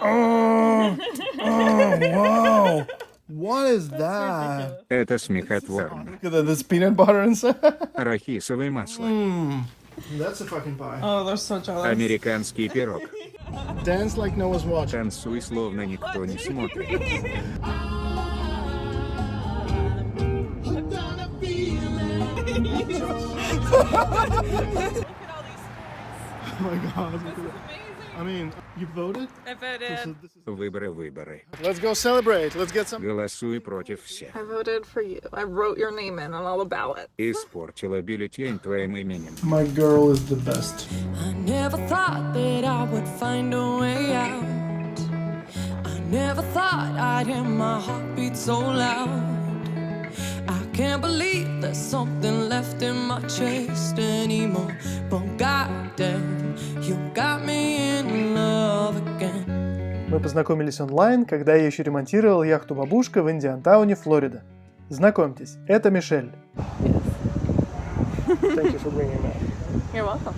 Oh, wow. What is that? Это смехотворно. Look at that. There's peanut butter inside. Арахисовое масло. That's a fucking pie. Oh, they're so jealous. Американский пирог. Dance like no one's watching. Танцуй, словно никто не смотрит. Oh my god. I mean, you voted? I voted. Выборы. Let's go celebrate. Let's get some. Голосуй против всех. I voted for you. I wrote your name in on all the ballots. Испортила бюллетень твоим именем. My girl is the best. I never thought that I would find a way out. I never thought I'd hear my heartbeat so loud. I can't believe there's something left in my chest anymore. But goddamn, you got me in love again. Мы познакомились онлайн, когда я еще ремонтировал яхту «Бабушка» в Индиантауне, Флорида. Знакомьтесь, это Мишель. Thank you for bringing that. You're welcome.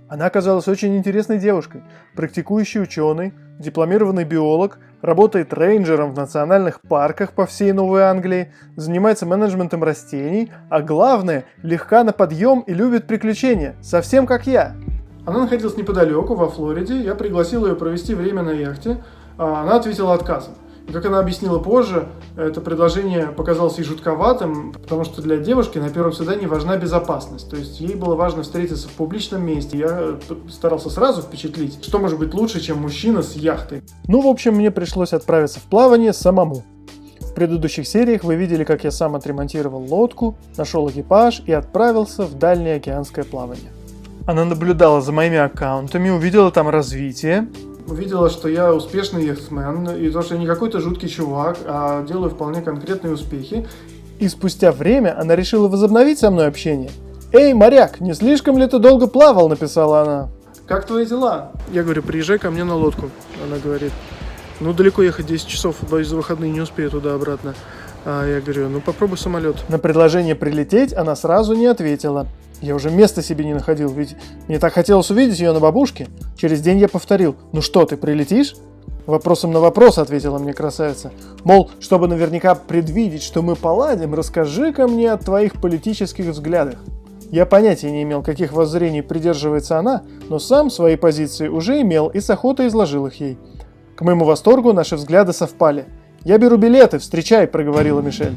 Она оказалась очень интересной девушкой, практикующий ученый, дипломированный биолог, работает рейнджером в национальных парках по всей Новой Англии, занимается менеджментом растений, а главное, легка на подъем и любит приключения, совсем как я. Она находилась неподалеку, во Флориде, я пригласил ее провести время на яхте, а она ответила отказом. И как она объяснила позже, это предложение показалось ей жутковатым, потому что для девушки на первом свидании важна безопасность. То есть ей было важно встретиться в публичном месте. Я старался сразу впечатлить, что может быть лучше, чем мужчина с яхтой. Ну, в общем, мне пришлось отправиться в плавание самому. В предыдущих сериях вы видели, как я сам отремонтировал лодку, нашел экипаж и отправился в дальнее океанское плавание. Она наблюдала за моими аккаунтами, увидела там развитие. Увидела, что я успешный яхтсмен, и то, что я не какой-то жуткий чувак, а делаю вполне конкретные успехи. И спустя время она решила возобновить со мной общение. «Эй, моряк, не слишком ли ты долго плавал?» – написала она. «Как твои дела?» Я говорю, приезжай ко мне на лодку. Она говорит, ну далеко ехать 10 часов, боюсь, за выходные не успею туда-обратно. А я говорю, ну попробуй самолет. На предложение прилететь она сразу не ответила. Я уже места себе не находил, ведь мне так хотелось увидеть ее на «Бабушке». Через день я повторил, ну что, ты прилетишь? Вопросом на вопрос ответила мне красавица. Мол, чтобы наверняка предвидеть, что мы поладим, расскажи-ка мне о твоих политических взглядах. Я понятия не имел, каких воззрений придерживается она, но сам свои позиции уже имел и с охотой изложил их ей. К моему восторгу наши взгляды совпали. «Я беру билеты, встречай», — проговорила Мишель.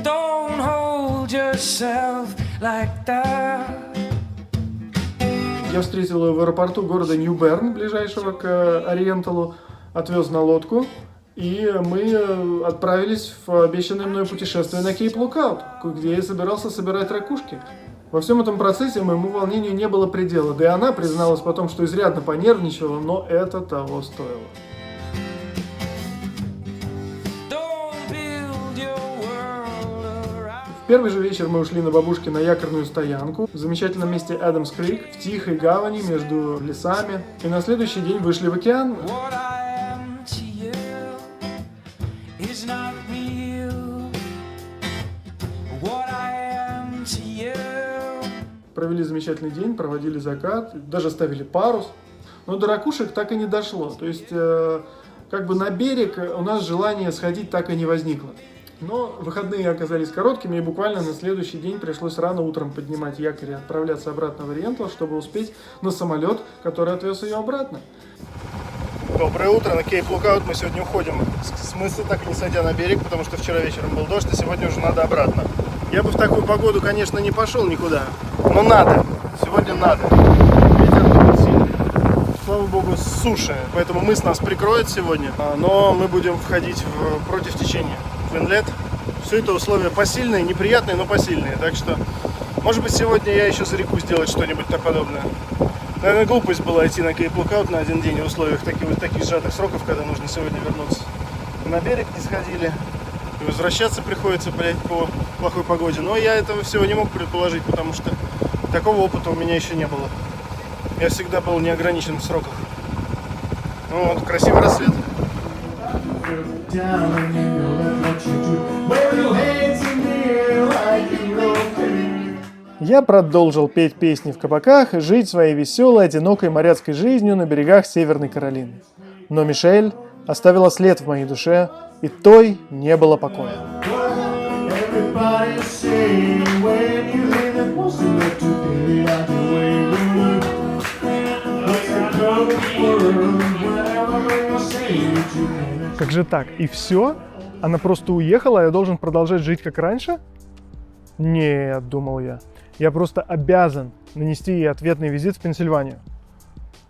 Don't hold yourself like that. Я встретил ее в аэропорту города Нью-Берн, ближайшего к Ориенталу, отвез на лодку, и мы отправились в обещанное мною путешествие на Кейп-Лукаут, где я собирался собирать ракушки. Во всем этом процессе моему волнению не было предела, да и она призналась потом, что изрядно понервничала, но это того стоило. В первый же вечер мы ушли на «Бабушке» на якорную стоянку в замечательном месте Адамс Крик, в тихой гавани между лесами. И на следующий день вышли в океан. Провели замечательный день, проводили закат, даже ставили парус. Но до ракушек так и не дошло. То есть, как бы на берег у нас желание сходить так и не возникло. Но выходные оказались короткими, и буквально на следующий день пришлось рано утром поднимать якорь и отправляться обратно в Ориентал, чтобы успеть на самолет, который отвез ее обратно. Доброе утро, на Кейп-Лукаут мы сегодня уходим. С мыса, так и не сойдя на берег, потому что вчера вечером был дождь, и сегодня уже надо обратно. Я бы в такую погоду, конечно, не пошел никуда, но надо, сегодня надо. Ветер будет сильный. Слава богу, с суши, поэтому мыс нас прикроет сегодня, но мы будем входить против течения. В инлет. Все это условия посильные, неприятные, но посильные. Так что, может быть, сегодня я еще зарекусь сделать что-нибудь подобное. Наверное, глупость была идти на Кейп-Лукаут на один день в условиях таких сжатых сроков, когда нужно сегодня вернуться. На берег не сходили. И возвращаться приходится, блядь, по плохой погоде. Но я этого всего не мог предположить, потому что такого опыта у меня еще не было. Я всегда был не ограничен в сроках. Ну вот, красивый рассвет. Я продолжил петь песни в кабаках и жить своей веселой, одинокой моряцкой жизнью на берегах Северной Каролины. Но Мишель оставила след в моей душе, и той не было покоя. Как же так? И все? Она просто уехала, а я должен продолжать жить как раньше? Нет, думал я. Я просто обязан нанести ей ответный визит в Пенсильванию.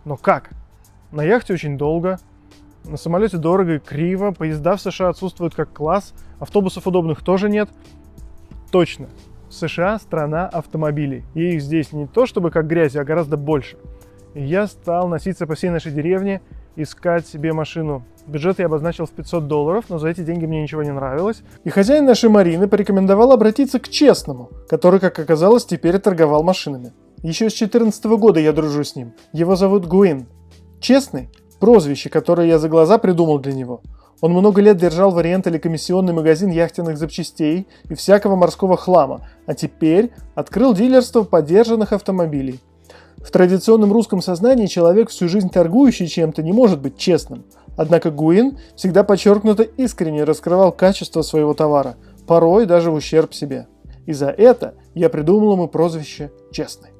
Но как? На яхте очень долго, на самолете дорого и криво, поезда в США отсутствуют как класс, автобусов удобных тоже нет. Точно, США – страна автомобилей, и их здесь не то чтобы как грязи, а гораздо больше. И я стал носиться по всей нашей деревне, искать себе машину. Бюджет я обозначил в $500, но за эти деньги мне ничего не нравилось. И хозяин нашей Марины порекомендовал обратиться к Честному, который, как оказалось, теперь торговал машинами. Еще с 2014 года я дружу с ним. Его зовут Гуин. Честный – прозвище, которое я за глаза придумал для него. Он много лет держал в аренде или комиссионный магазин яхтенных запчастей и всякого морского хлама, а теперь открыл дилерство подержанных автомобилей. В традиционном русском сознании человек, всю жизнь торгующий чем-то, не может быть честным. Однако Гуин всегда подчеркнуто искренне раскрывал качество своего товара, порой даже в ущерб себе. И за это я придумал ему прозвище «Честный».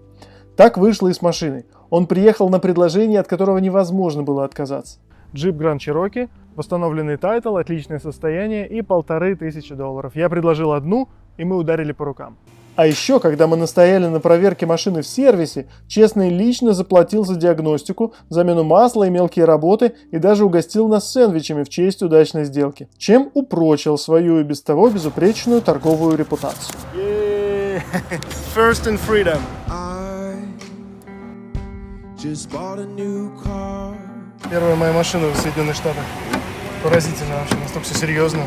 Так вышло и с машиной. Он приехал на предложение, от которого невозможно было отказаться. Джип Grand Cherokee, восстановленный тайтл, отличное состояние и $1500. Я предложил одну, и мы ударили по рукам. А еще, когда мы настояли на проверке машины в сервисе, Честный лично заплатил за диагностику, замену масла и мелкие работы и даже угостил нас сэндвичами в честь удачной сделки, чем упрочил свою и без того безупречную торговую репутацию. First in freedom. Первая моя машина в Соединенных Штатах. Поразительно вообще, настолько все серьезно.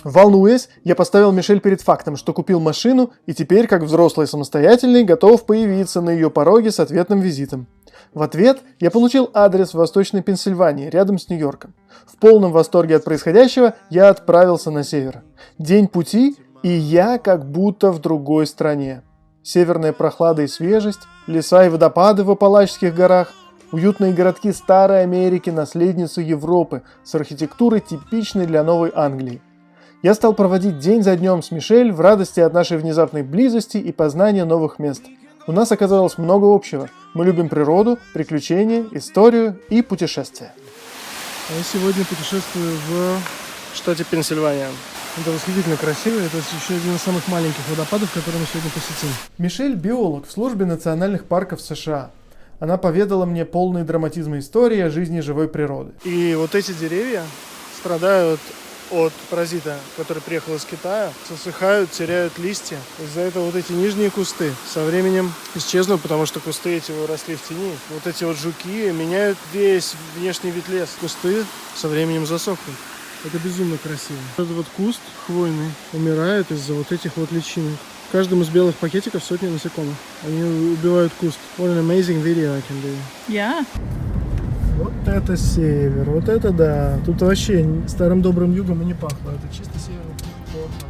Волнуясь, я поставил Мишель перед фактом, что купил машину и теперь, как взрослый и самостоятельный, готов появиться на ее пороге с ответным визитом. В ответ я получил адрес в Восточной Пенсильвании, рядом с Нью-Йорком. В полном восторге от происходящего я отправился на север. День пути, и я как будто в другой стране. Северная прохлада и свежесть, леса и водопады в Апалачских горах, уютные городки Старой Америки, наследницы Европы, с архитектурой, типичной для Новой Англии. Я стал проводить день за днем с Мишель в радости от нашей внезапной близости и познания новых мест. У нас оказалось много общего. Мы любим природу, приключения, историю и путешествия. Я сегодня путешествую в штате Пенсильвания. Это восхитительно красиво, это еще один из самых маленьких водопадов, который мы сегодня посетим. Мишель – биолог в службе национальных парков США. Она поведала мне полные драматизма истории о жизни живой природы. И вот эти деревья страдают от паразита, который приехал из Китая, засыхают, теряют листья. Из-за этого вот эти нижние кусты со временем исчезнут, потому что кусты эти росли в тени. Вот эти вот жуки меняют весь внешний вид леса. Кусты со временем засохнут. Это безумно красиво. Этот вот куст хвойный умирает из-за вот этих вот личинок. В каждом из белых пакетиков сотни насекомых. Они убивают куст. What an amazing video I can do. Yeah. Вот это север, вот это да. Тут вообще старым добрым югом и не пахло. Это чисто северный Портленд.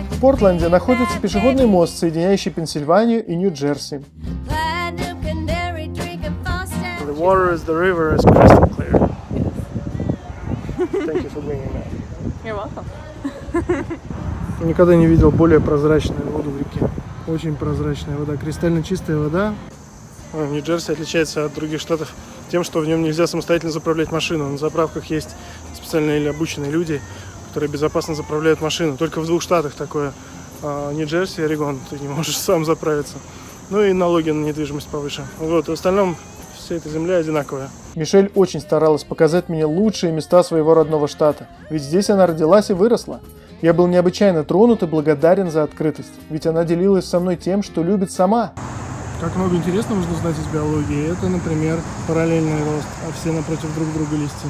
В Портленде находится пешеходный мост, соединяющий Пенсильванию и Нью-Джерси. The water is the river is crystal clear. Thank you for bringing that. You're welcome. Никогда не видел более прозрачную воду в реке. Очень прозрачная вода, кристально чистая вода. Нью-Джерси отличается от других штатов тем, что в нем нельзя самостоятельно заправлять машину. На заправках есть специальные или обученные люди, которые безопасно заправляют машину. Только в 2 штатах такое. Нью-Джерси и Орегон, ты не можешь сам заправиться. Ну и налоги на недвижимость повыше. Вот, в остальном вся эта земля одинаковая. Мишель очень старалась показать мне лучшие места своего родного штата. Ведь здесь она родилась и выросла. Я был необычайно тронут и благодарен за открытость. Ведь она делилась со мной тем, что любит сама. Как много интересного можно знать из биологии. Это, например, параллельный рост, а все напротив друг друга листья.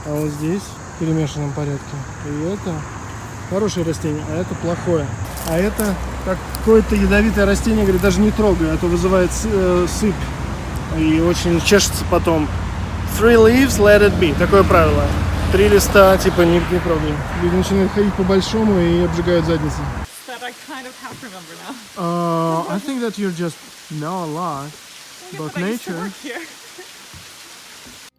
А вот здесь в перемешанном порядке. И это хорошее растение, а это плохое. А это какое-то ядовитое растение, говорит, даже не трогай, а то вызывает сыпь. И очень чешется потом. 3 leaves, let it be. Такое правило. 3 листа, типа, не трогай. Люди начинают ходить по большому и обжигают задницы. That I kind of half remember now. I think that you just know a lot about I used to nature. work here.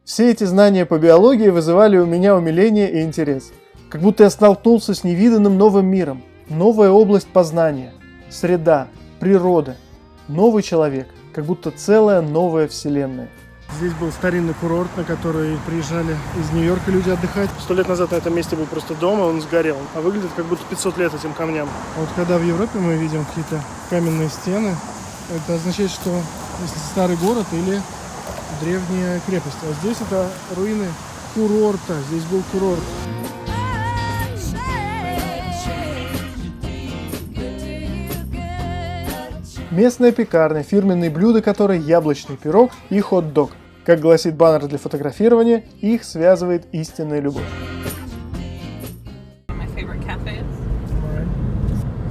Все эти знания по биологии вызывали у меня умиление и интерес. Как будто я столкнулся с невиданным новым миром. Новая область познания, среда, природа, новый человек, как будто целая новая вселенная. Здесь был старинный курорт, на который приезжали из Нью-Йорка люди отдыхать. 100 лет назад на этом месте был просто дом, и он сгорел. А выглядит как будто 500 лет этим камням. Вот когда в Европе мы видим какие-то каменные стены, это означает, что если старый город или древняя крепость. А здесь это руины курорта. Здесь был курорт. Местная пекарня, фирменные блюда которой яблочный пирог и хот-дог. Как гласит баннер для фотографирования, их связывает истинная любовь. My favorite cafes.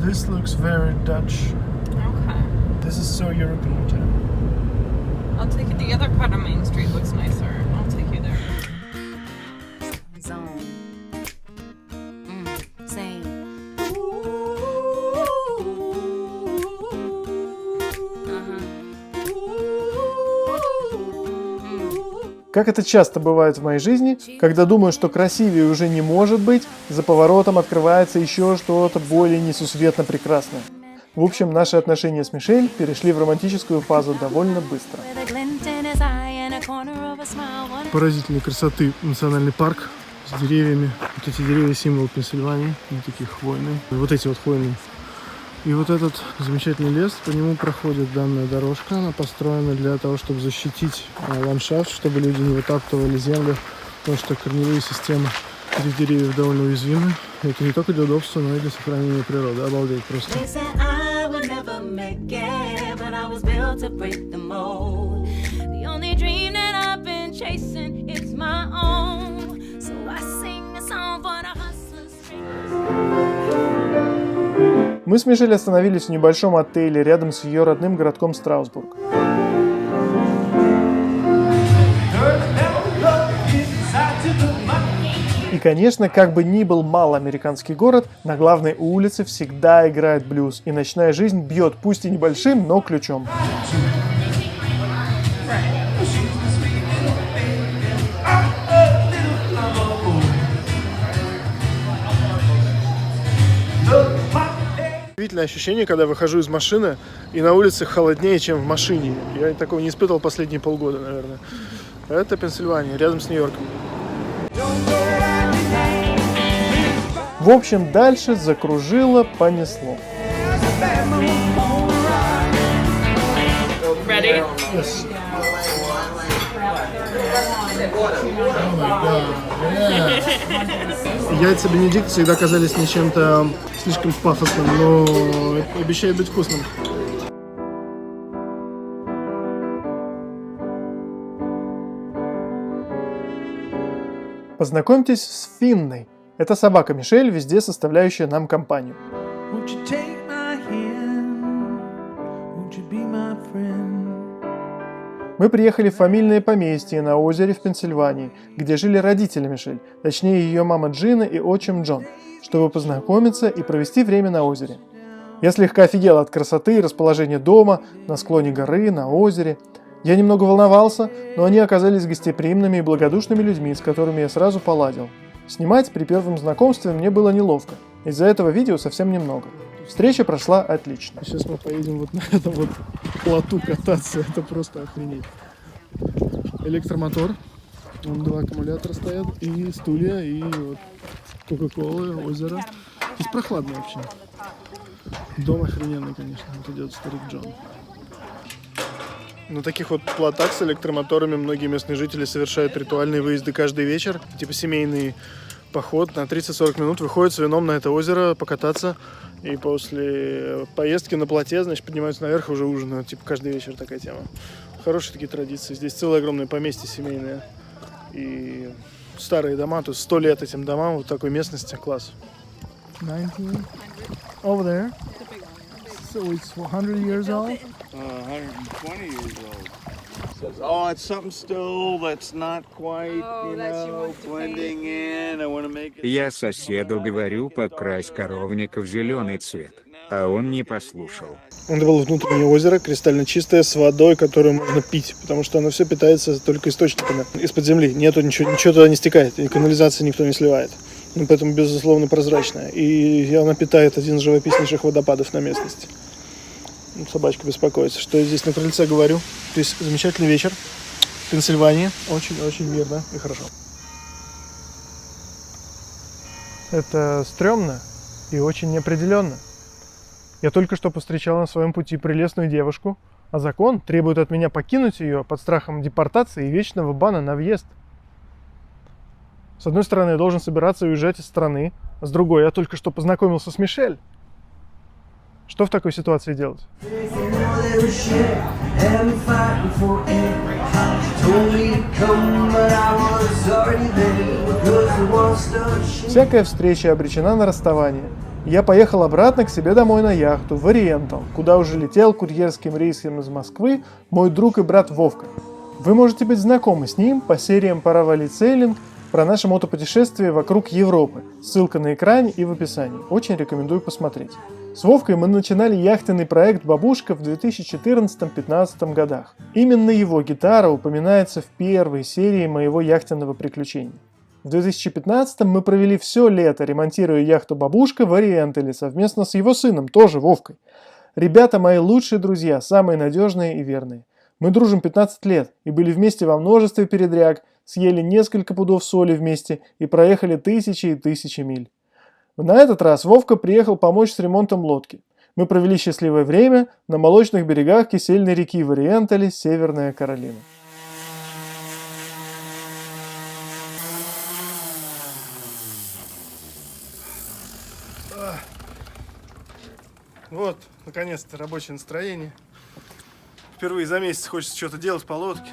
This looks very Dutch. Okay. This is so European too. I'll take you. The other part of Main Street looks nicer. I'll take you there. Zone. Same. Как это часто бывает в моей жизни, когда думаю, что красивее уже не может быть, за поворотом открывается еще что-то более несусветно прекрасное. В общем, наши отношения с Мишель перешли в романтическую фазу довольно быстро. Поразительной красоты национальный парк с деревьями. Вот эти деревья — символ Пенсильвании, они такие хвойные. И вот эти вот хвойные. И вот этот замечательный лес, по нему проходит данная дорожка. Она построена для того, чтобы защитить ландшафт, чтобы люди не вытаптывали землю, потому что корневые системы этих деревьев довольно уязвимы. Это не только для удобства, но и для сохранения природы. Обалдеть просто. Мы с Мишель остановились в небольшом отеле рядом с ее родным городком Страусбург. И, конечно, как бы ни был мал американский город, на главной улице всегда играет блюз, и ночная жизнь бьет, пусть и небольшим, но ключом. Удивительное ощущение, когда выхожу из машины, и на улице холоднее, чем в машине. Я такого не испытывал последние полгода, наверное. Это Пенсильвания, рядом с Нью-Йорком. В общем, дальше закружило, понесло. Ready? Yes. Яйца Бенедикт всегда казались мне чем-то слишком пафосным, но обещает быть вкусным. Познакомьтесь с Финной. Это собака Мишель, везде составляющая нам компанию. Мы приехали в фамильное поместье на озере в Пенсильвании, где жили родители Мишель, точнее ее мама Джина и отчим Джон, чтобы познакомиться и провести время на озере. Я слегка офигел от красоты и расположения дома, на склоне горы, на озере. Я немного волновался, но они оказались гостеприимными и благодушными людьми, с которыми я сразу поладил. Снимать при первом знакомстве мне было неловко, из-за этого видео совсем немного. Встреча прошла отлично. Сейчас мы поедем вот на этом вот плоту кататься, это просто охренеть. Электромотор, вон 2 аккумулятора стоят, и стулья, и вот Кока-Колы, озеро. Здесь прохладно вообще. Дом охрененный, конечно, вот идет старик Джон. На таких вот плотах с электромоторами многие местные жители совершают ритуальные выезды каждый вечер, типа семейный поход на 30-40 минут, выходят с вином на это озеро покататься, и после поездки на плоте, значит, поднимаются наверх и уже ужинают, типа каждый вечер такая тема. Хорошие такие традиции, здесь целое огромное поместье семейное, и старые дома, то есть 100 лет этим домам, вот такой местности, класс. 19 over there. So it's 100 years old. 120 years old. Says, oh, it's something still that's not quite, blending in. I want to make it. Я соседу говорю, покрась коровник в зеленый цвет. А он не послушал. Это было внутреннее озеро, кристально чистое, с водой, которую можно пить, потому что оно все питается только источниками из-под земли. Нету ничего туда не стекает, и канализации никто не сливает. Ну, поэтому, безусловно, прозрачная. И она питает один из живописнейших водопадов на местности. Собачка беспокоится, что я здесь на крыльце говорю. То есть замечательный вечер в Пенсильвании. Очень-очень мирно и хорошо. Это стрёмно и очень неопределенно. Я только что повстречал на своем пути прелестную девушку, а закон требует от меня покинуть ее под страхом депортации и вечного бана на въезд. С одной стороны, я должен собираться и уезжать из страны, а с другой, я только что познакомился с Мишель. Что в такой ситуации делать? Всякая встреча обречена на расставание. Я поехал обратно к себе домой на яхту в Ориентал, куда уже летел курьерским рейсом из Москвы мой друг и брат Вовка. Вы можете быть знакомы с ним по сериям «Пора валить сейлинг», про наше мотопутешествие вокруг Европы. Ссылка на экране и в описании. Очень рекомендую посмотреть. С Вовкой мы начинали яхтенный проект «Бабушка» в 2014-2015 годах. Именно его гитара упоминается в первой серии моего яхтенного приключения. В 2015 мы провели все лето, ремонтируя яхту «Бабушка» в Ориентале совместно с его сыном, тоже Вовкой. Ребята мои лучшие друзья, самые надежные и верные. Мы дружим 15 лет и были вместе во множестве передряг, съели несколько пудов соли вместе и проехали тысячи и тысячи миль. На этот раз Вовка приехал помочь с ремонтом лодки. Мы провели счастливое время на молочных берегах Кисельной реки в Ориентале, Северная Каролина. Вот, наконец-то рабочее настроение. Впервые за месяц хочется что-то делать по лодке.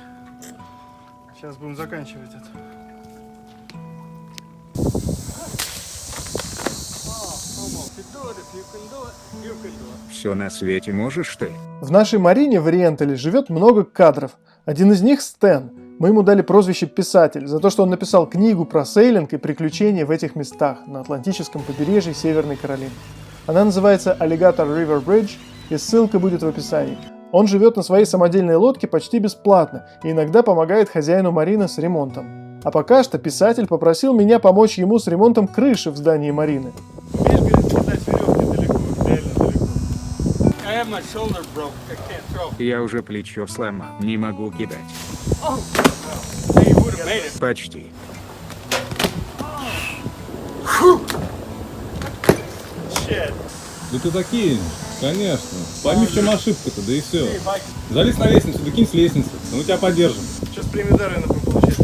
Сейчас будем заканчивать это. Все на свете можешь ты? В нашей марине в Ориентале живет много кадров. Один из них Стэн. Мы ему дали прозвище «Писатель» за то, что он написал книгу про сейлинг и приключения в этих местах на Атлантическом побережье Северной Каролины. Она называется Alligator River Bridge, и ссылка будет в описании. Он живет на своей самодельной лодке почти бесплатно и иногда помогает хозяину марины с ремонтом. А пока что писатель попросил меня помочь ему с ремонтом крыши в здании марины. Умеешь, говорит, кидать веревки далеко, реально далеко. Я уже плечо сломал, не могу кидать. Почти. Да ты такие, конечно. Пойми, в чем ошибка-то, да и все. Залезь на лестницу, да кинь с лестницы. Мы тебя поддержим. Сейчас премию Дарвина будем получать.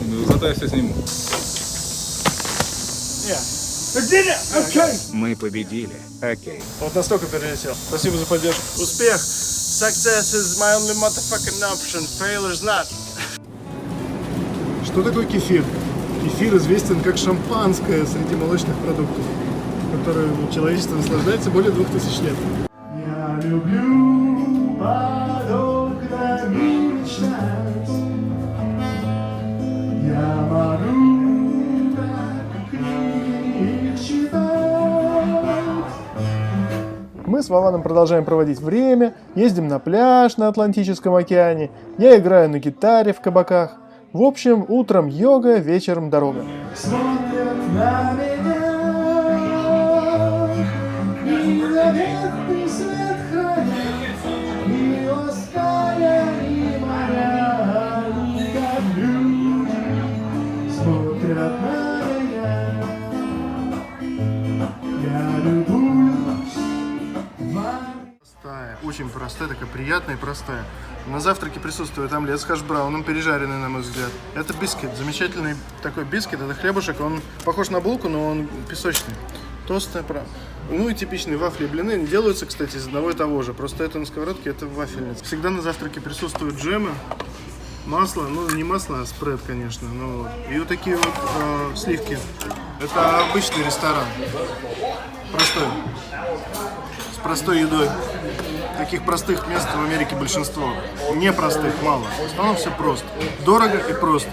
Ну, зато я все сниму. Мы победили. Окей. Вот настолько перелетел. Спасибо за поддержку. Успех! Success is my only motherfucking option. Failure's not. Что такое кефир? Кефир известен как шампанское среди молочных продуктов, которым человечество наслаждается более 2000 лет. Я люблю под окнами мечтать. Я могу так книги читать. Мы с Вованом продолжаем проводить время, ездим на пляж на Атлантическом океане, я играю на гитаре в кабаках. В общем, утром йога, вечером дорога. Смотрят на меня, и заветный свет хранит, и оскаля, и моря, как люди смотрят на меня. Я любуюсь вами. Простая, очень простая, такая приятная и простая. На завтраке присутствует омлет с хэш-брауном, пережаренный, на мой взгляд. Это бисквит, замечательный такой бисквит, это хлебушек, он похож на булку, но он песочный. Толстая, правда. Ну и типичные вафли и блины, они делаются, кстати, из одного и того же, просто это на сковородке, это вафельница. Всегда на завтраке присутствуют джемы, масло, ну не масло, а спред, конечно, но и вот такие вот сливки. Это обычный ресторан, простой. простой едой. Таких простых мест в Америке большинство. Непростых мало. В основном все просто. Дорого и просто.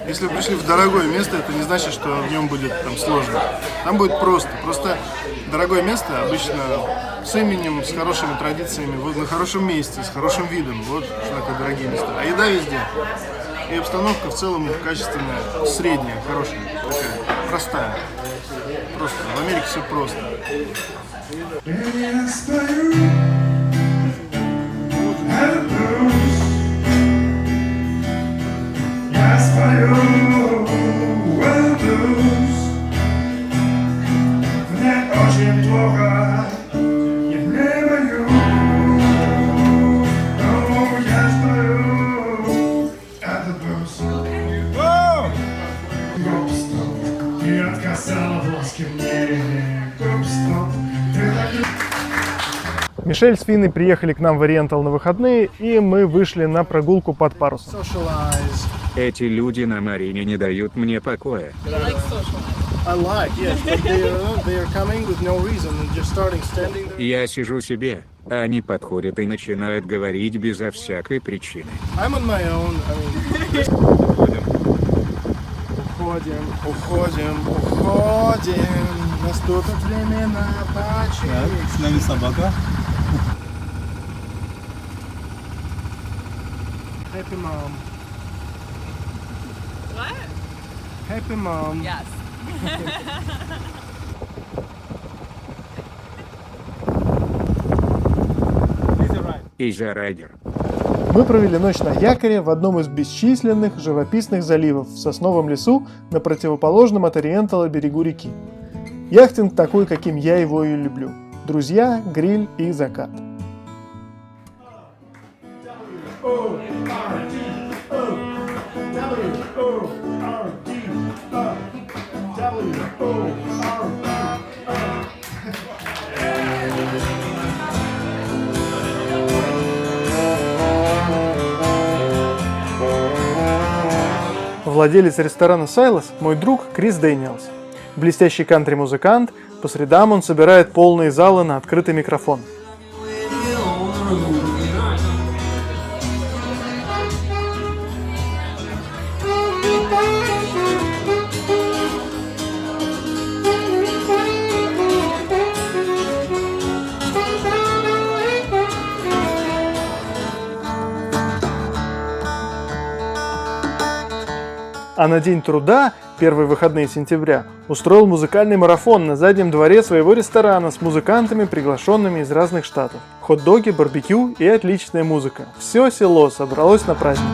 Если вы пришли в дорогое место, это не значит, что в нем будет там сложно. Там будет просто. Просто дорогое место обычно с именем, с хорошими традициями, вот на хорошем месте, с хорошим видом. Вот что такое дорогие места. А еда везде. И обстановка в целом качественная, средняя, хорошая, такая, простая. Просто. В Америке все просто. Мишель с Финой приехали к нам в Ориентал на выходные, и мы вышли на прогулку под парусом. Socialize. Эти люди на Марине не дают мне покоя. You like socializing? I like, yes, but they are coming with no reason and just starting standing there. Я сижу себе, а они подходят и начинают говорить безо всякой причины. I'm on my own. I mean, уходим. Наступит время на починку. С нами собака. Happy mom. What? Happy mom. Yes. Изя Райдер. Мы провели ночь на якоре в одном из бесчисленных живописных заливов в сосновом лесу на противоположном от Ориентала берегу реки. Яхтинг такой, каким я его и люблю. Друзья, гриль и закат. Владелец ресторана «Сайлос» мой друг Крис Дэниелс. Блестящий кантри-музыкант, по средам он собирает полные залы на открытый микрофон. А на День труда, первые выходные сентября, устроил музыкальный марафон на заднем дворе своего ресторана с музыкантами, приглашенными из разных штатов. Хот-доги, барбекю и отличная музыка. Все село собралось на праздник.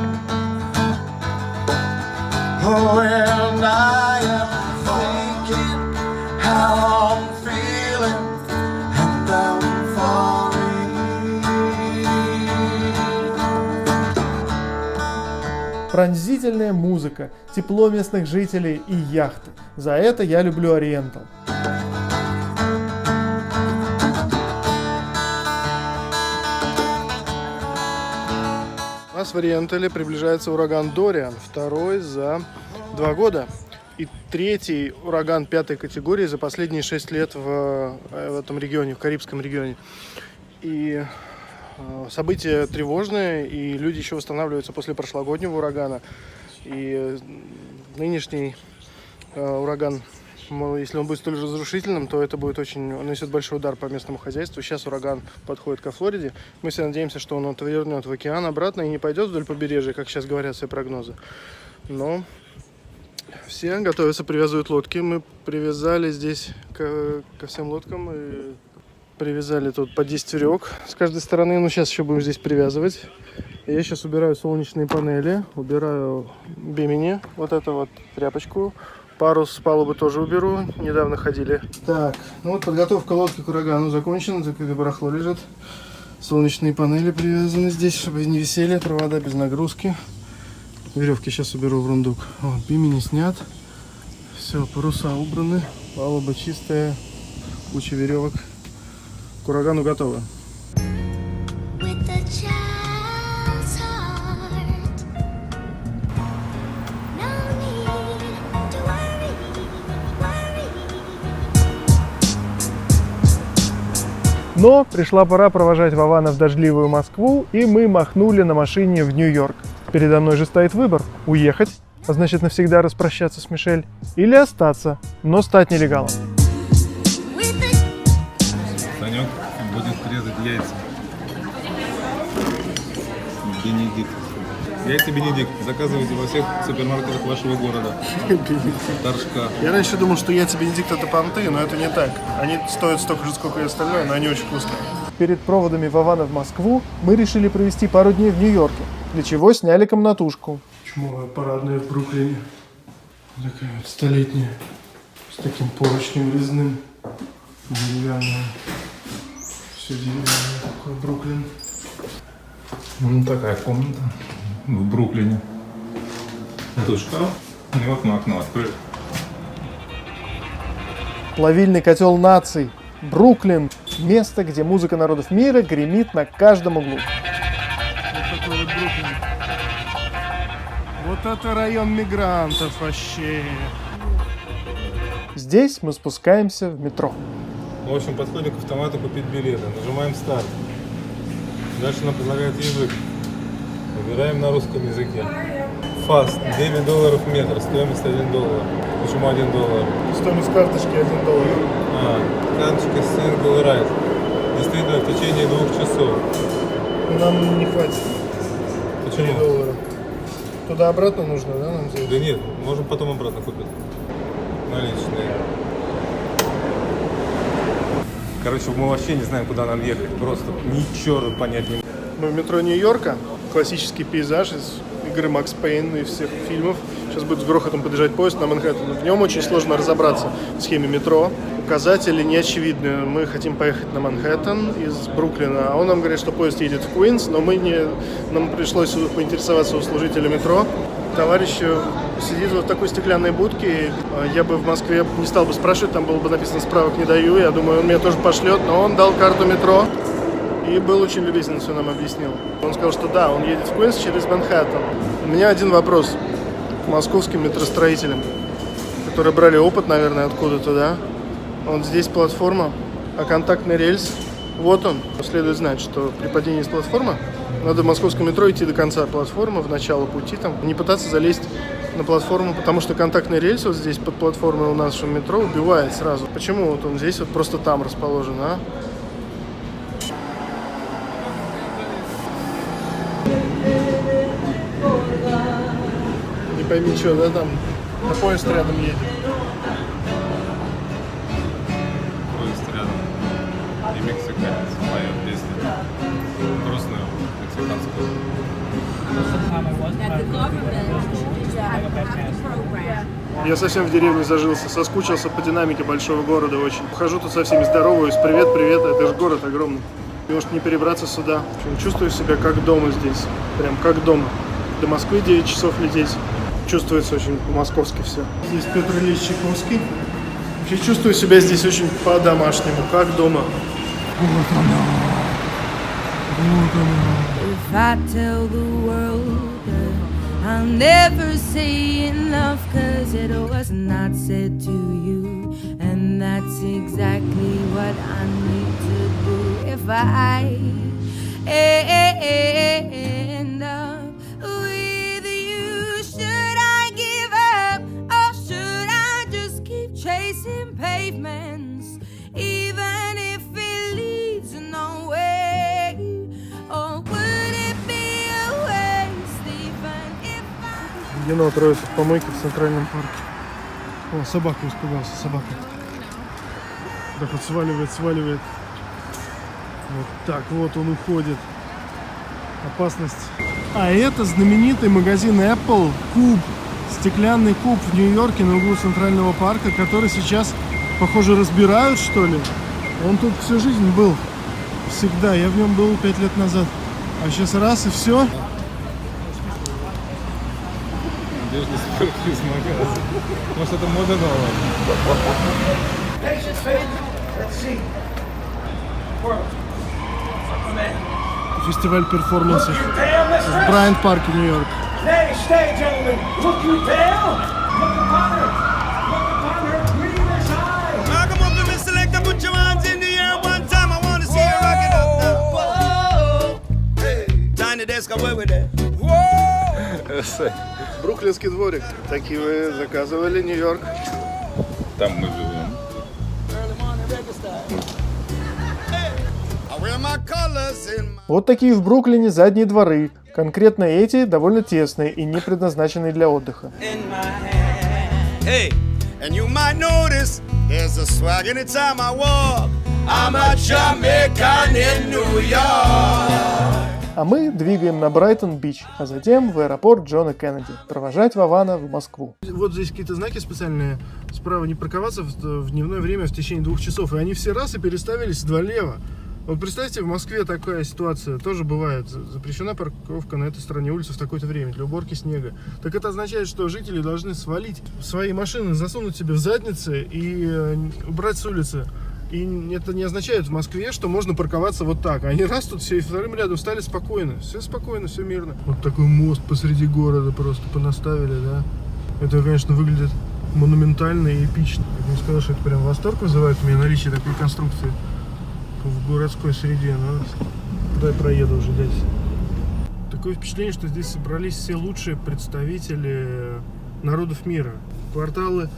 Пронзительная музыка, тепло местных жителей и яхты. За это я люблю Ориентал. У нас в Ориентале приближается ураган Дориан, второй за 2 года. И третий ураган 5-й категории за последние 6 лет в этом регионе, в Карибском регионе. И события тревожные, и люди еще восстанавливаются после прошлогоднего урагана. И нынешний ураган, если он будет столь разрушительным, то это будет очень, он нанесет большой удар по местному хозяйству. Сейчас ураган подходит ко Флориде. Мы все надеемся, что он отвернет в океан обратно и не пойдет вдоль побережья, как сейчас говорят все прогнозы. Но все готовятся, привязывают лодки. Мы привязали здесь ко всем лодкам и привязали тут по 10 веревок с каждой стороны. Ну, сейчас еще будем здесь привязывать. Я сейчас убираю солнечные панели, убираю бимени, вот эту вот тряпочку. Парус с палубы тоже уберу, недавно ходили. Так, ну вот подготовка лодки к урагану закончена, так как барахло лежит. Солнечные панели привязаны здесь, чтобы не висели, провода без нагрузки. Веревки сейчас уберу в рундук. Вот, бимени снят. Все, паруса убраны, палуба чистая, куча веревок. К урагану готово. Но пришла пора провожать Вована в дождливую Москву, и мы махнули на машине в Нью-Йорк. Передо мной же стоит выбор – уехать, а значит навсегда распрощаться с Мишель, или остаться, но стать нелегалом. Санек будет резать яйца. Бенедикт. Яйца Бенедикт. Заказывайте во всех супермаркетах вашего города. Торжка. Я раньше думал, что яйца Бенедикт это понты, но это не так. Они стоят столько же, сколько и остальное, но они очень вкусные. Перед проводами Вована в Москву мы решили провести пару дней в Нью-Йорке, для чего сняли комнатушку. Чумовая парадная в Бруклине. Такая вот столетняя, с таким поручнем резным, деревянная. Все деревянное такое, Бруклин. Ну, такая комната в Бруклине. Тут шкаф, и окно открыто. Плавильный котел наций. Бруклин. Место, где музыка народов мира гремит на каждом углу. Вот такой вот Бруклин. Вот это район мигрантов вообще. Здесь мы спускаемся в метро. В общем, подходим к автомату купить билеты. Нажимаем старт. Дальше нам предлагает язык. Выбираем на русском языке. Fast. $9 в метр. Стоимость $1. Почему $1? Стоимость карточки $1. Карточка single ride. Действительно, в течение 2 часов. Нам не хватит. Почему? $3. Туда-обратно нужно, да, нам здесь? Да нет, можем потом обратно купить. Наличные. Короче, мы вообще не знаем, куда нам ехать. Просто ничего понять не можем. Мы в метро Нью-Йорка. Классический пейзаж из игры Макс Пейн и всех фильмов. Сейчас будет с грохотом подъезжать поезд на Манхэттен. В нем очень сложно разобраться в схеме метро. Указатели не очевидны. Мы хотим поехать на Манхэттен из Бруклина, а он нам говорит, что поезд едет в Куинс, но нам пришлось поинтересоваться у служителя метро. Товарищ сидит вот в такой стеклянной будке. Я бы в Москве не стал бы спрашивать, там было бы написано «справок не даю». Я думаю, он меня тоже пошлет, но он дал карту метро и был очень любезен, все нам объяснил. Он сказал, что да, он едет в Куинс через Манхэттен. У меня один вопрос к московским метростроителям, которые брали опыт, наверное, откуда-то, да? Вот здесь платформа, а контактный рельс, вот он. Следует знать, что при падении с платформы надо в московском метро идти до конца платформы, в начало пути, там, не пытаться залезть на платформу, потому что контактный рельс вот здесь под платформой у нашего метро убивает сразу. Почему вот он здесь вот просто там расположен, а? Не пойми, что, да, там, на поезд рядом едет. Поезд рядом. И мексиканец поет песню. Грустную мексиканскую. Я совсем в деревне зажился, соскучился по динамике большого города очень. Хожу тут со всеми, здороваюсь, привет, привет, это же город огромный. Может не перебраться сюда. Чувствую себя как дома здесь, прям как дома. До Москвы 9 часов лететь. Чувствуется очень по-московски все. Здесь Петр Ильич Чайковский. Вообще чувствую себя здесь очень по-домашнему, как дома. Вот оно. Вот оно. If I tell the world I'll never say enough, 'cause it was not said to you, and that's exactly what I need to do. If I end up with you, should I give up, or should I just keep chasing pavements, even if it leads nowhere? Or would it be a waste, even if I... Енот роется в помойке в Центральном парке. О, собака испугался, собака. Так вот сваливает. Вот так вот он уходит. Опасность. А это знаменитый магазин Apple, куб, стеклянный куб в Нью-Йорке на углу Центрального парка, который сейчас, похоже, разбирают, что ли. Он тут всю жизнь был. Всегда. Я в нем был 5 лет назад. А сейчас раз и все. Надежда сюрприз магазин. Может, это мода новая? Фестиваль перформансов в Брайант-парке, Нью-Йорк. Come on, select and put your hands in the air one time. I want to see you away with that. Whoa! Бруклинский дворик. Такие вы заказывали, Нью-Йорк. Там мы живем. I wear my colors in my... Вот такие в Бруклине задние дворы. Конкретно эти довольно тесные и не предназначенные для отдыха. Hey, and you might notice there's a swag anytime I walk. I'm a Jamaican in New York. А мы двигаем на Брайтон-Бич, а затем в аэропорт Джона Кеннеди, провожать Вована в Москву. Вот здесь какие-то знаки специальные. Справа не парковаться в дневное время в течение 2 часов. И они все раз и переставились влево. Вот представьте, в Москве такая ситуация тоже бывает. Запрещена парковка на этой стороне улицы в такое-то время для уборки снега. Так это означает, что жители должны свалить свои машины, засунуть себе в задницы и убрать с улицы. И это не означает в Москве, что можно парковаться вот так. Они раз тут все и вторым рядом стали спокойно. Все спокойно, все мирно. Вот такой мост посреди города просто понаставили, да. Это, конечно, выглядит монументально и эпично. Я бы не сказал, что это прям восторг вызывает у меня наличие такой конструкции в городской среде. Но куда я проеду уже здесь. Такое впечатление, что здесь собрались все лучшие представители народов мира. Кварталы.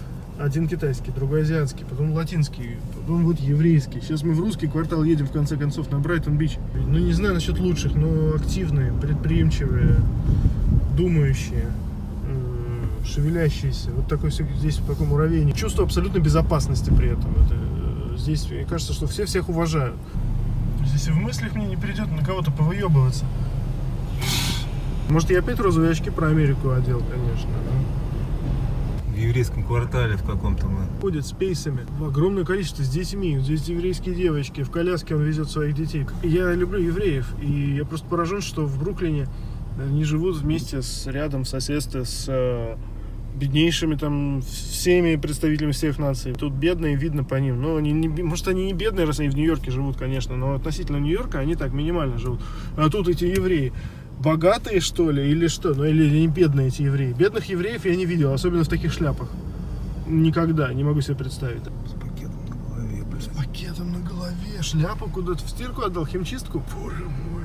Один китайский, другой азиатский, потом латинский, потом вот еврейский. Сейчас мы в русский квартал едем, в конце концов, на Брайтон-Бич. Ну, не знаю насчет лучших, но активные, предприимчивые, думающие, шевелящиеся. Вот такой здесь такой муравейник. Чувство абсолютной безопасности при этом. Здесь, мне кажется, что все всех уважают. Здесь и в мыслях мне не придет на кого-то повыебываться. Может, я опять розовые очки про Америку одел, конечно, да? В еврейском квартале в каком-то мы. Ходят с пейсами. Огромное количество с детьми. Здесь еврейские девочки. В коляске он везет своих детей. Я люблю евреев. И я просто поражен, что в Бруклине они живут вместе рядом в соседстве с беднейшими там всеми представителями всех наций. Тут бедные, видно по ним. Но они не, может, они не бедные, раз они в Нью-Йорке живут, конечно. Но относительно Нью-Йорка они так минимально живут. А тут эти евреи. Богатые, что ли, или что? Ну, или не бедные эти евреи. Бедных евреев я не видел, особенно в таких шляпах. Никогда, не могу себе представить. С пакетом на голове, блядь. С пакетом на голове, шляпу куда-то в стирку отдал, химчистку? Боже мой,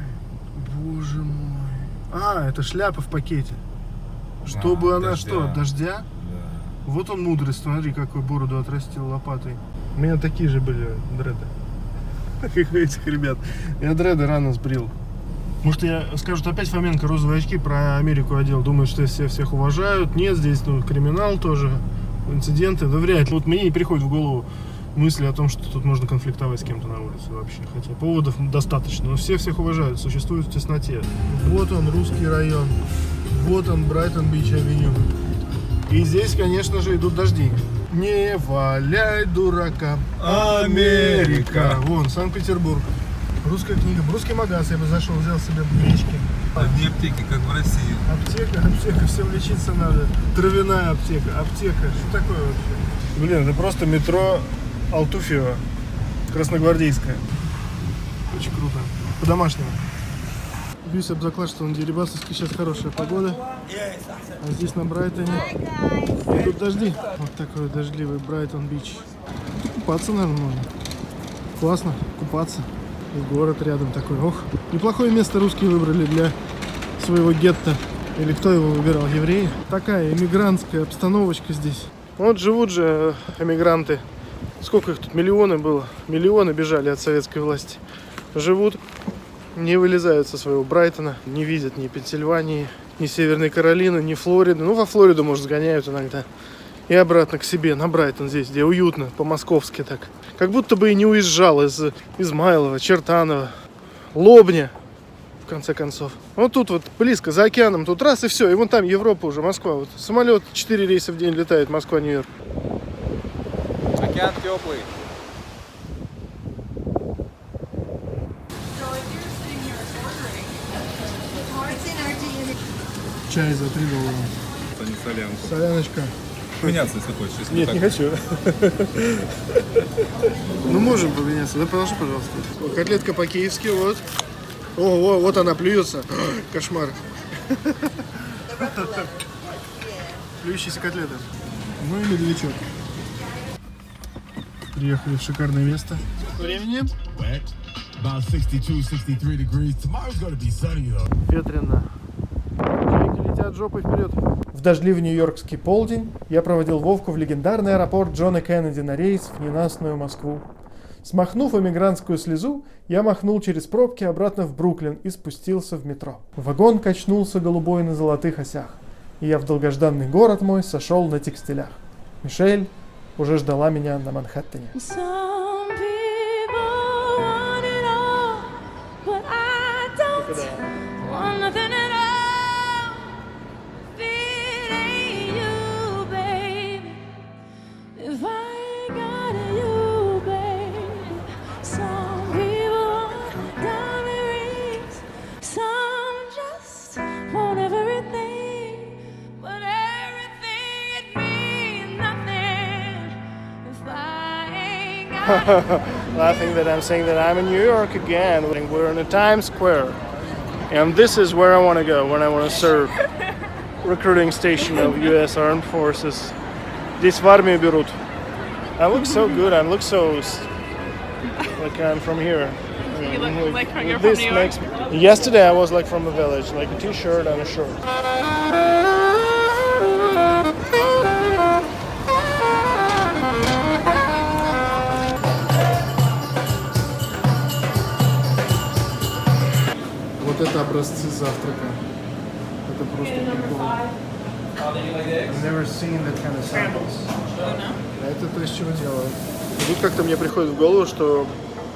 боже мой. А, это шляпа в пакете. Чтобы она дождя. что, от дождя? Да. Вот он мудрый, смотри, какую бороду отрастил лопатой. У меня такие же были дреды. Как у этих ребят. Я дреды рано сбрил. Может, я скажут опять Фоменко розовые очки про Америку одел. Думают, что здесь всех уважают. Нет, здесь криминал тоже, инциденты. Да вряд ли. Вот мне не приходит в голову мысли о том, что тут можно конфликтовать с кем-то на улице вообще. Хотя поводов достаточно. Но все всех уважают, существуют в тесноте. Вот он, русский район. Вот он, Брайтон-Бич-авеню. И здесь, конечно же, идут дожди. Не валяй, дурака, Америка. Вон, Санкт-Петербург. Русская книга, русский магаз, я бы зашел, взял себе гречки. Одни аптеки, как в России. Аптека, всем лечиться надо. Травяная аптека, что такое вообще? Блин, это просто метро Алтуфьево, Красногвардейская. Очень круто, по-домашнему. Бьюсь об заклад, что на Дерибасовске сейчас хорошая погода. А здесь на Брайтоне идут дожди. Вот такой дождливый Брайтон-Бич. Купаться, наверное, можно. Классно, купаться. И город рядом такой. Ох, неплохое место русские выбрали для своего гетто. Или кто его выбирал, евреи? Такая эмигрантская обстановочка здесь. Вот живут же эмигранты. Сколько их тут? Миллионы было. Миллионы бежали от советской власти. Живут, не вылезают со своего Брайтона. Не видят ни Пенсильвании, ни Северной Каролины, ни Флориды. Ну, во Флориду, может, сгоняют иногда. И обратно к себе, на Брайтон здесь, где уютно, по-московски так. Как будто бы и не уезжал из Измайлова, Чертанова, Лобня, в конце концов. Вот тут вот близко, за океаном, тут раз и все. И вон там Европа уже, Москва. Вот самолет 4 рейса в день летает, Москва-Нью-Йорк. Океан теплый. Чай за $3. Это не солянка. Соляночка. Поменяться, если хочешь. Если Нет, так. не хочу. Ну, можем поменяться. Да, положи, пожалуйста. Котлетка по-киевски, вот. О, вот она плюется. Кошмар. Плюющиеся котлеты. Ну и медлячок. Приехали в шикарное место. Времени About 62, 63 degrees. Tomorrow's gonna be sunny though. Ветрено. Чайки летят жопой вперед. В дождливый нью-йоркский полдень я проводил Вовку в легендарный аэропорт Джона Кеннеди на рейс в ненастную Москву. Смахнув эмигрантскую слезу, я махнул через пробки обратно в Бруклин и спустился в метро. Вагон качнулся голубой на золотых осях, и я в долгожданный город мой сошел на текстилях. Мишель уже ждала меня на Манхэттене. Some people want it all, but I don't want nothing at all. If it ain't you, baby, if I ain't got you, baby. Some people want diamond rings, some just want everything, but everything it means nothing if I ain't got Laughing that I'm saying that I'm in New York again. We're in a Times Square. And this is where I want to go when I want to serve. Recruiting station of U.S. Armed Forces. Здесь в армию берут. I look so good. I look so like I'm from here. You look like you're from This New York. makes me... Yesterday I was like from a village, like a t-shirt and a shirt. Вот это образцы завтрака. Это просто прикол. I've never seen that kind of samples. Это то, из чего делают. Тут как-то мне приходит в голову, что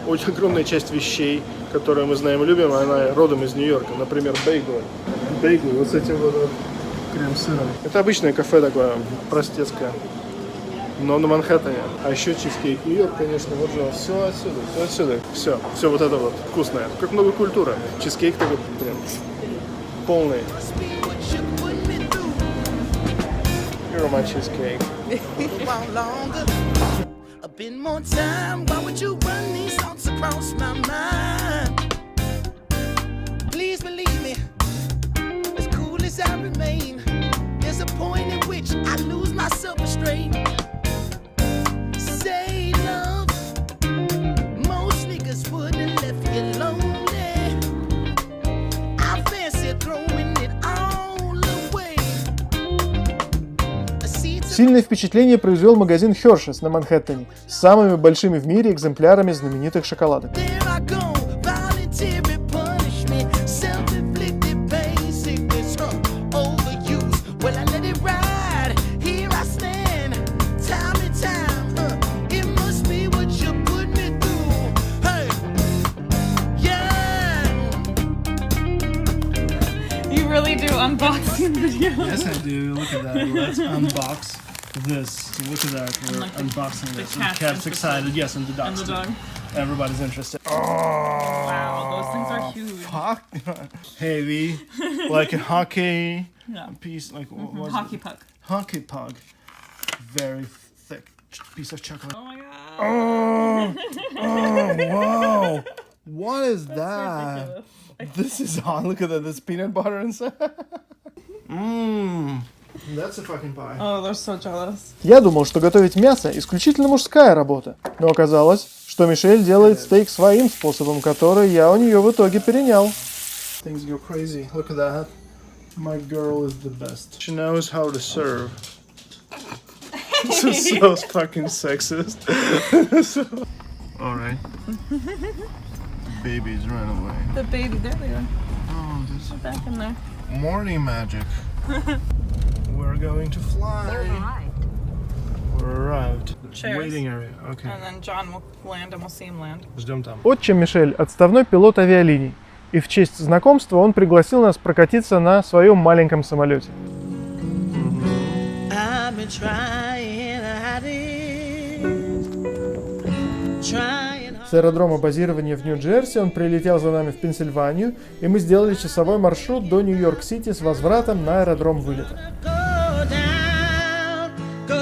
очень огромная часть вещей, которые мы знаем и любим, она родом из Нью-Йорка. Например, бейглы. Бейглы вот с этим вот крем-сыром. Это обычное кафе такое, простецкое. Но на Манхэттене. А еще чизкейк. Нью-Йорк, конечно, вот же все отсюда, все отсюда. Все вот это вот вкусное. Как много культуры. Чизкейк такой прям полный. You're my cheesecake. A bit more time, why would you run these thoughts across my mind? Please believe me, as cool as I remain, there's a point at which I lose my self-restraint. Say love, most niggas wouldn't left you lonely. I fancy throwing it all away. Сильное впечатление произвел магазин Hershey's на Манхэттене с самыми большими в мире экземплярами знаменитых шоколадок. There I go, voluntary punishment, self-inflicted pain, sickness, overuse. Well, I let it ride, here I stand, time and time, it must be what you put me through. Hey, yeah. You really do unboxing videos. Yes, I do. Look at that. Let's unbox this. Look at that. We're Like unboxing the this. cat's And Cat's interested. excited. Yes, and the dog's And the too. dog. Everybody's interested. Wow, those things are huge. Fuck. Heavy. Like a hockey Yeah. piece. Like what was Hockey it? puck. Hockey puck. Very thick piece of chocolate. Oh my god. Oh, wow. What is that? This is on. Look at that. There's peanut butter inside. Mmm. That's a fucking pie. Oh, they're so jealous. Я думал, что готовить мясо исключительно мужская работа, но оказалось, что Мишель делает стейк своим способом, который я у нее в итоге перенял. Things go crazy. Look at that. My girl is the best. She knows how to serve. This is so fucking sexist. Alright. Babies run away. The baby, there they are. Oh, this They're back in there. morning magic. We're going to fly. We're arrived. Cheers. Waiting area. Okay. And then John will land and we'll see him land. Ждем там. Отчим Мишель – отставной пилот авиалиний, и в честь знакомства он пригласил нас прокатиться на своем маленьком самолете. I've been trying hard, trying hard. С аэродрома базирования в Нью-Джерси он прилетел за нами в Пенсильванию, и мы сделали часовой маршрут до Нью-Йорк-Сити с возвратом на аэродром вылета. Go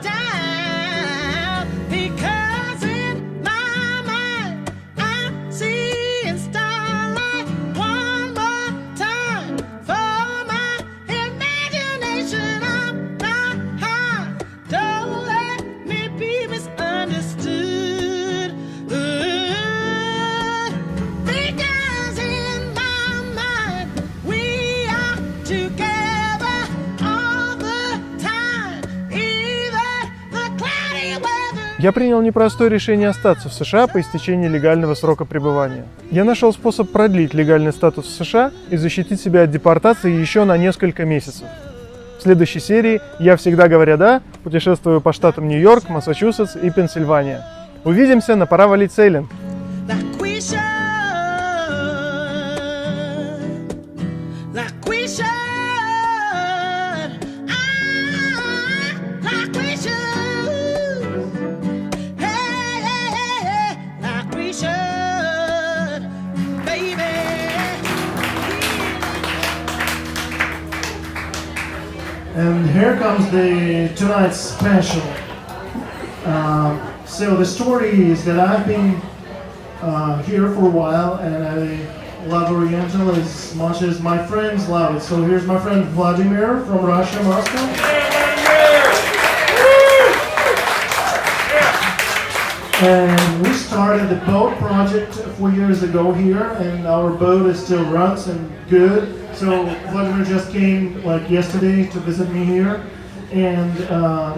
down, because in my mind I'm seeing starlight one more time for my imagination. I'm not high, don't let me be misunderstood. Я принял непростое решение остаться в США по истечении легального срока пребывания. Я нашел способ продлить легальный статус в США и защитить себя от депортации еще на несколько месяцев. В следующей серии «Я всегда говоря да» путешествую по штатам Нью-Йорк, Массачусетс и Пенсильвания. Увидимся на «Пора валить сейлинг». Like we should, like we should, like we should, hey, hey, hey, hey, like we should, baby. And here comes tonight's special. So the story is that I've been here for a while, and I love Oriental as much as my friends love it. So here's my friend Vladimir from Russia, Moscow. And we started the boat project 4 years ago here, and our boat still runs and good. So Vladimir just came like yesterday to visit me here. And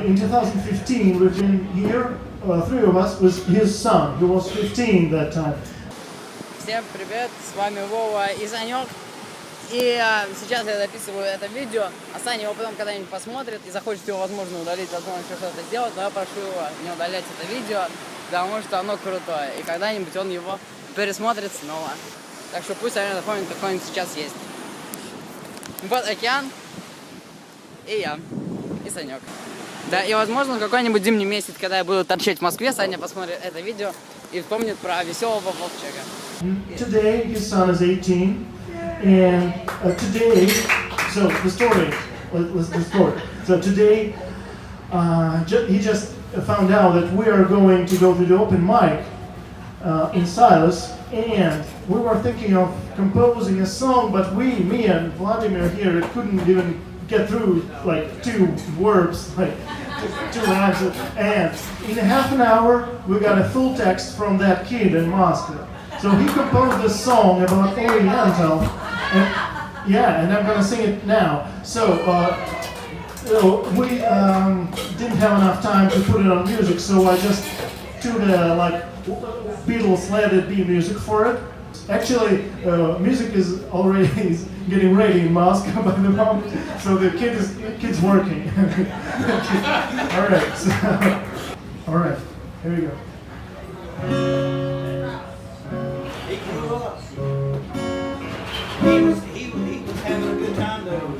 in 2015 we've been here, three of us, with his son. He was 15 that time. Всем привет, с вами Вова и Санек. И сейчас я записываю это видео, а Саня его потом когда-нибудь посмотрит и захочет его, возможно, удалить, возможно, еще что-то сделать, но я прошу его не удалять это видео, потому что оно крутое, и когда-нибудь он его пересмотрит снова. Так что пусть они запомнят, какой он сейчас есть. Вот океан, и я, и Санек. Да, и возможно, в какой-нибудь зимний месяц, когда я буду торчать в Москве, Саня посмотрит это видео и вспомнит про веселого Вовчика. Today his son is 18, and today, so the story, let's the story. So today, he just found out that we are going to go to the open mic in Silas, and we were thinking of composing a song, but me and Vladimir here couldn't even get through like 2 verbs, like 2 lines, and in half an hour we got a full text from that kid in Moscow. So he composed this song about Oriental, and yeah, and I'm gonna sing it now. So we didn't have enough time to put it on music, so I just took like Beatles Let It Be music for it. Actually, music is already getting ready in Moscow by the moment, so the kid's working. All right, so, all right, here we go. He was having a good time though.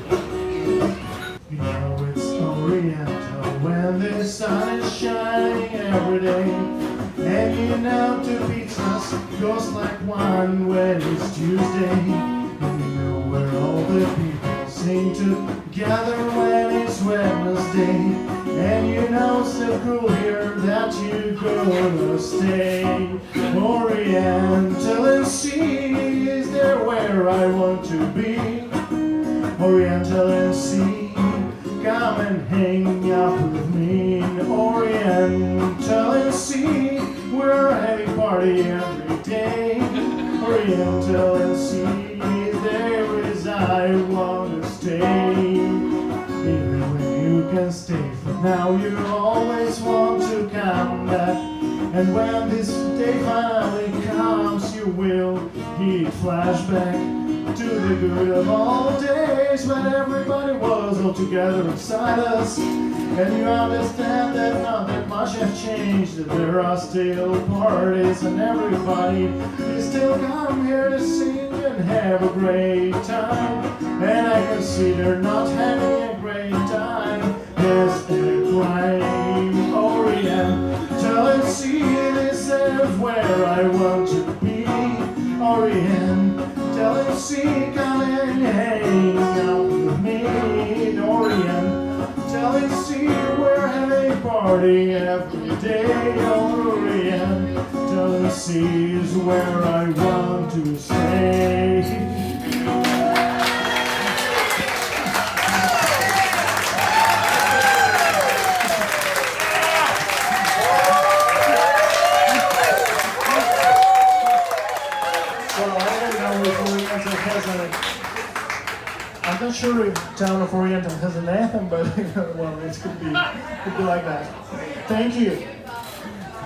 You know it's Oriental when the sun is shining every day, and you know to pizzas goes like one when it's Tuesday, and you know where all the people sing together when it's Wednesday, and you know it's so cool here that you gonna stay. Oriental and sea is there where I want to be. Oriental and sea, come and hang out with me. Oriental and sea, we're having a party every day. Oriental and sea, there is I want to stay. Even when you can stay for now, you always want to come back. And when this day finally comes, you will heed flashback to the good of all days when everybody was all together inside us. And you understand that not that much has changed, that there are still parties and everybody is still come here to sing and have a great time. And I can see they're not having a great time. Yes, they're crying. Oriental and see, this is where I want to be. Oriental and see, come and hang out with me. Oriental and see, we're having a party every day. Oriental and see is where I want to stay. I'm not sure if Town of Oriental has an anthem, but well, it could be like that. Thank you.